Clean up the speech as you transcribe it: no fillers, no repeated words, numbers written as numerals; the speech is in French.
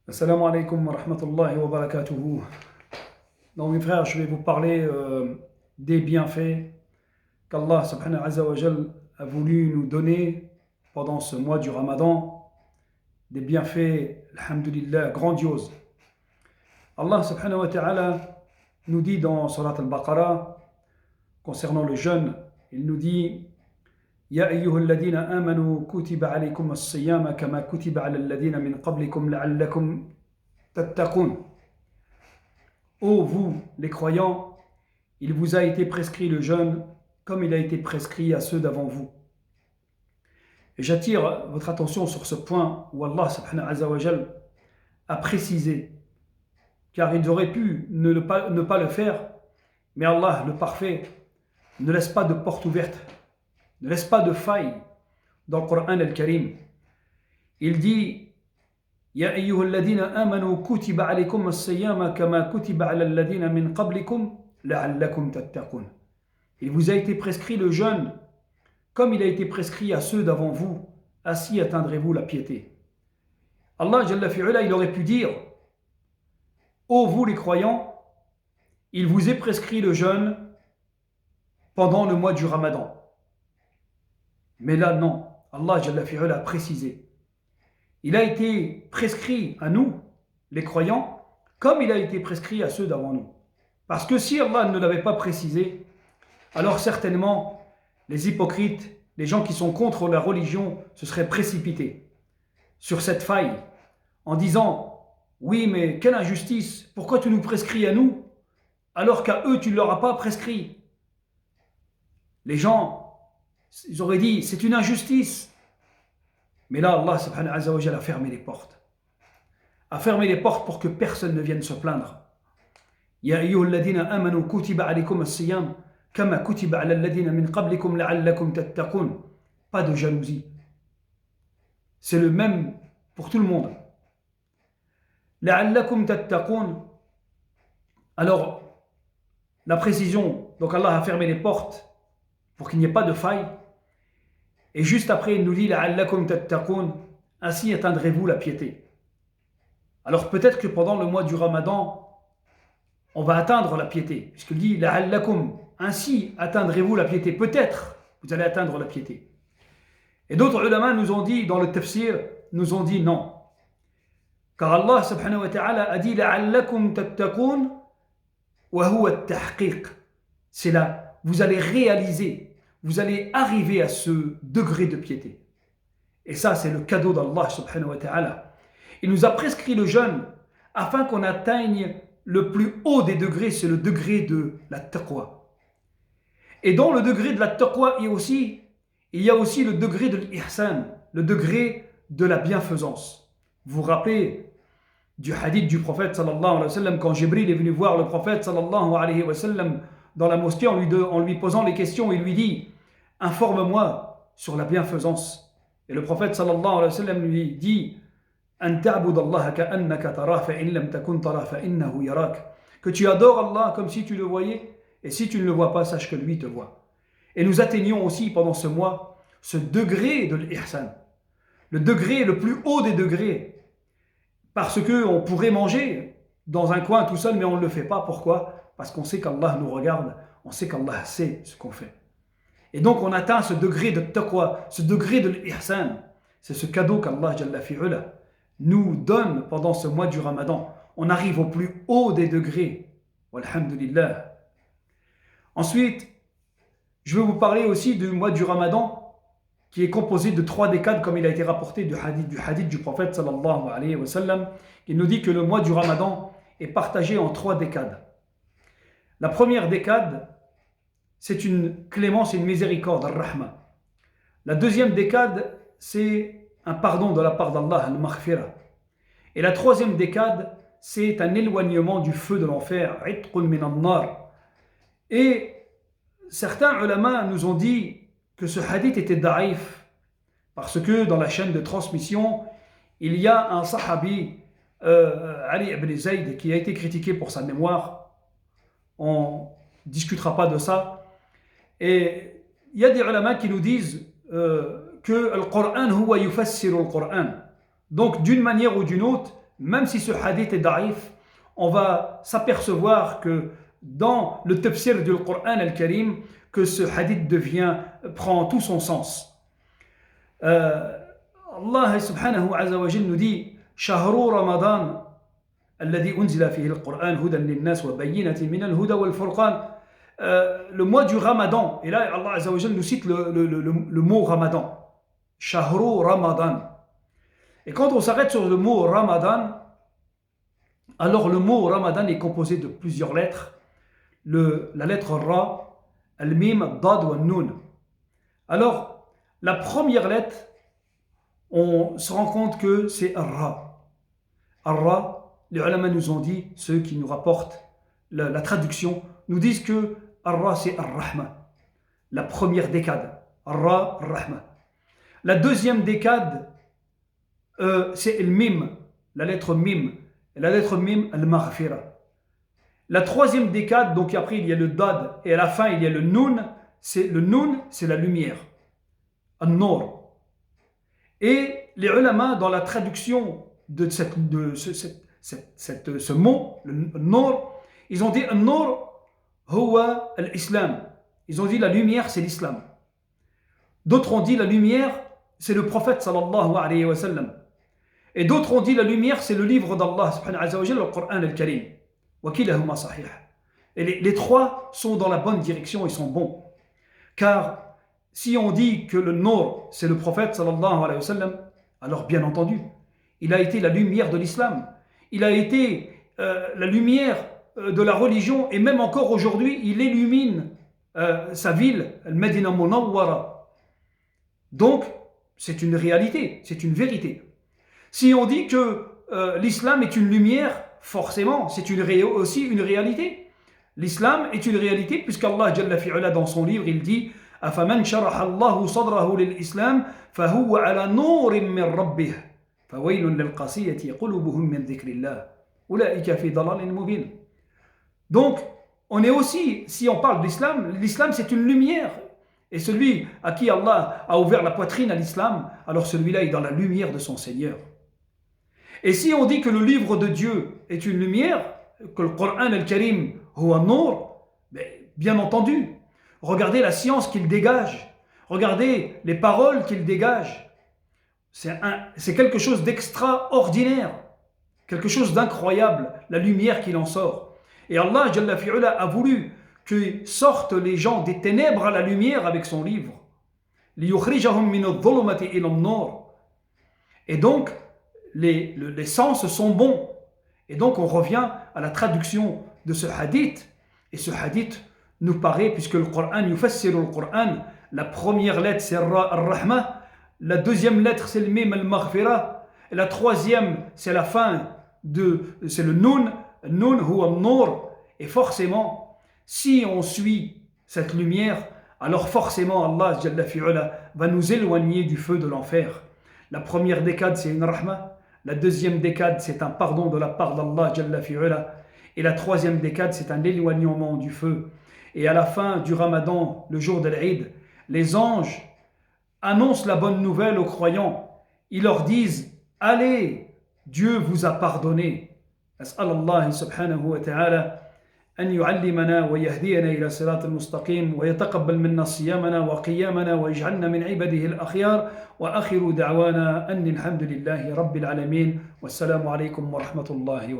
Assalamu alaikum wa rahmatullahi wa barakatuhu. Donc mes frères, je vais vous parler des bienfaits qu'Allah subhanahu wa jal a voulu nous donner pendant ce mois du Ramadan. Des bienfaits, alhamdulillah, grandioses. Allah subhanahu wa ta'ala nous dit dans Surat al-Baqarah, concernant le jeûne, il nous dit يا أيها الذين آمنوا كتب عليكم الصيام كما كتب على الذين من قبلكم لعلكم تتقون. Ô vous, les croyants, il vous a été prescrit le jeûne comme il a été prescrit à ceux d'avant vous. Et j'attire votre attention sur ce point où Allah subhanahu wa jal a précisé, car ils auraient pu ne pas le faire, mais Allah, le parfait, ne laisse pas de porte ouverte, ne laisse pas de faille dans le Coran al-Karim. Il dit Ya ayyuhal ladina amanu kutiba alaykum as-siyama kama kutiba ala alladina min qablikum la'allakum tattaqun. Il vous a été prescrit le jeûne comme il a été prescrit à ceux d'avant vous, ainsi atteindrez-vous la piété. Allah Jalla fi'ala, il aurait pu dire Ô vous les croyants, il vous est prescrit le jeûne pendant le mois du Ramadan. Mais là, non. Allah Jalla fi'ala a précisé. Il a été prescrit à nous, les croyants, comme il a été prescrit à ceux d'avant nous. Parce que si Allah ne l'avait pas précisé, alors certainement, les hypocrites, les gens qui sont contre la religion, se seraient précipités sur cette faille en disant « Oui, mais quelle injustice! Pourquoi tu nous prescris à nous alors qu'à eux, tu ne leur as pas prescrit ?» Les gens, ils auraient dit, c'est une injustice. Mais là, Allah subhanahu wa ta'ala a fermé les portes. A fermé les portes pour que personne ne vienne se plaindre. Ya ayyuhal ladina amanu kutiba alaykum as-siyam kama kutiba ala alladina min qablikum la'allakum tattaqun. Pas de jalousie. C'est le même pour tout le monde. La'allakum tattaqun. Alors, la précision, donc Allah a fermé les portes pour qu'il n'y ait pas de faille. Et juste après, il nous dit la'allakum tattaqun, ainsi atteindrez-vous la piété. Alors peut-être que pendant le mois du Ramadan, on va atteindre la piété, puisqu'il dit la'allakum, ainsi atteindrez-vous la piété. Peut-être vous allez atteindre la piété. Et d'autres ulama nous ont dit, dans le tafsir, nous ont dit non. Car Allah subhanahu wa ta'ala a dit la'allakum tattaqun wa huwa at-tahqiq. C'est là, vous allez réaliser, vous allez arriver à ce degré de piété. Et ça, c'est le cadeau d'Allah subhanahu wa ta'ala. Il nous a prescrit le jeûne afin qu'on atteigne le plus haut des degrés, c'est le degré de la taqwa. Et dans le degré de la taqwa, il y a aussi le degré de l'ihsan, le degré de la bienfaisance. Vous vous rappelez du hadith du prophète sallallahu alayhi wa sallam, quand Jibril est venu voir le prophète sallallahu alayhi wa sallam dans la mosquée en lui posant les questions, il lui dit « Informe-moi sur la bienfaisance ». Et le prophète sallallahu alayhi wa sallam lui dit « Que tu adores Allah comme si tu le voyais, et si tu ne le vois pas, sache que lui te voit. » Et nous atteignons aussi pendant ce mois ce degré de l'ihsan, le degré le plus haut des degrés, parce qu'on pourrait manger dans un coin tout seul, mais on ne le fait pas. Pourquoi ? Parce qu'on sait qu'Allah nous regarde, on sait qu'Allah sait ce qu'on fait. Et donc on atteint ce degré de taqwa, ce degré de l'ihsan. C'est ce cadeau qu'Allah Jalla fi'ula nous donne pendant ce mois du Ramadan. On arrive au plus haut des degrés. Walhamdulillah. Ensuite, je vais vous parler aussi du mois du Ramadan qui est composé de 3 décades comme il a été rapporté du hadith du prophète sallallahu alayhi wa sallam. Il nous dit que le mois du Ramadan est partagé en 3 décades. La première décade, c'est une clémence et une miséricorde, al-Rahma. La deuxième décade, c'est un pardon de la part d'Allah, al-Maghfira. Et la troisième décade, c'est un éloignement du feu de l'enfer, itqun min an-nar. Et certains ulama nous ont dit que ce hadith était da'if, parce que dans la chaîne de transmission, il y a un sahabi, Ali ibn Zayd, qui a été critiqué pour sa mémoire. On ne discutera pas de ça. Et il y a des ulama qui nous disent que le Coran huwa yufassiru le Coran. Donc d'une manière ou d'une autre, même si ce hadith est daïf, on va s'apercevoir que dans le tafsir du Coran al-Karim, que ce hadith prend tout son sens. Allah subhanahu wa jalla nous dit Shahru Ramadan الذي أنزل فيه القرآن هدى للناس وبينة من الهدى والفرقان. Le mois du Ramadan, et là Allah Azza wa Jalla nous cite le mot Ramadan, Shahru Ramadan. Et quand on s'arrête sur le mot Ramadan, alors le mot Ramadan est composé de plusieurs lettres. La lettre Ra, Al-Mim, Al-Dad ou Al-Nun. Alors, la première lettre, on se rend compte que c'est Ar-Ra. Ar-Ra, les ulama nous ont dit, ceux qui nous rapportent la traduction, nous disent que Ar-Ra c'est Ar-Rahma, la première décade. Ar-Ra, Ar-Rahma. La deuxième décade, c'est Al-Mim, la lettre Mim. Et la lettre Mim, Al-Maghfira. La troisième décade, donc après il y a le Dad, et à la fin il y a le Nun. Le Nun, c'est la lumière. An-Nur. Et les ulama, dans la traduction de ce mot, le Nur, ils ont dit An-Nur, huwa al-Islam. Ils ont dit la lumière, c'est l'islam. D'autres ont dit la lumière, c'est le prophète sallallahu alayhi wa sallam. Et d'autres ont dit la lumière, c'est le livre d'Allah subhanahu wa ta'ala, le Coran al-Karim. Wa kilahuma sahih. Et les trois sont dans la bonne direction, ils sont bons. Car si on dit que le Nur, c'est le prophète sallallahu alayhi wa sallam, alors bien entendu, il a été la lumière de l'islam. Il a été la lumière de la religion, et même encore aujourd'hui, il illumine sa ville, Al-Madina Munawwara. Donc, c'est une réalité, c'est une vérité. Si on dit que l'islam est une lumière, forcément, c'est aussi une réalité. L'islam est une réalité, puisqu'Allah Jalla fi'ala dans son livre, il dit أَفَمَنْ شَرَحَ اللَّهُ صَدْرَهُ لِلْإِسْلَامِ فَهُوَ عَلَى نُورٍ مِّن رَبِّهِ فَوَيْلٌ لِلْقَاسِيَةِ قُلُوبُهُم مِّن ذِكْرِ اللَّهِ أُولَئِكَ فِي ضَلَالٍ مُّبِينٍ. Donc, on est aussi, si on parle d'islam, l'islam c'est une lumière. Et celui à qui Allah a ouvert la poitrine à l'islam, alors celui-là est dans la lumière de son Seigneur. Et si on dit que le livre de Dieu est une lumière, que le Coran al-Karim huwa Nur, bien entendu, regardez la science qu'il dégage, regardez les paroles qu'il dégage. C'est quelque chose d'extraordinaire, quelque chose d'incroyable, la lumière qu'il en sort. Et Allah Jalla fi'ala a voulu que sortent les gens des ténèbres à la lumière avec son livre. لِيُخْرِجَهُمْ مِنَ الظُّلُمَةِ إِلَى النُّورِ. Et donc, les sens sont bons. Et donc, on revient à la traduction de ce hadith. Et ce hadith nous paraît, puisque le Coran, yufassiru le Coran, la première lettre c'est Ar-Rahma, la deuxième lettre c'est le Mim al-Maghfira, et la troisième c'est la fin c'est le Nun, Nun huwa Nur. Et forcément, si on suit cette lumière, alors forcément Allah Jalla fi'ala va nous éloigner du feu de l'enfer. La première décade c'est une rahma, la deuxième décade c'est un pardon de la part d'Allah Jalla fi'ala, et la troisième décade c'est un éloignement du feu. Et à la fin du Ramadan, le jour de l'Eid, les anges annoncent la bonne nouvelle aux croyants. Ils leur disent « Allez, Dieu vous a pardonné ». أسأل الله سبحانه وتعالى أن يعلمنا ويهدينا إلى صراط المستقيم ويتقبل منا صيامنا وقيامنا ويجعلنا من عباده الأخيار وآخر دعوانا أن الحمد لله رب العالمين والسلام عليكم ورحمة الله وبركاته.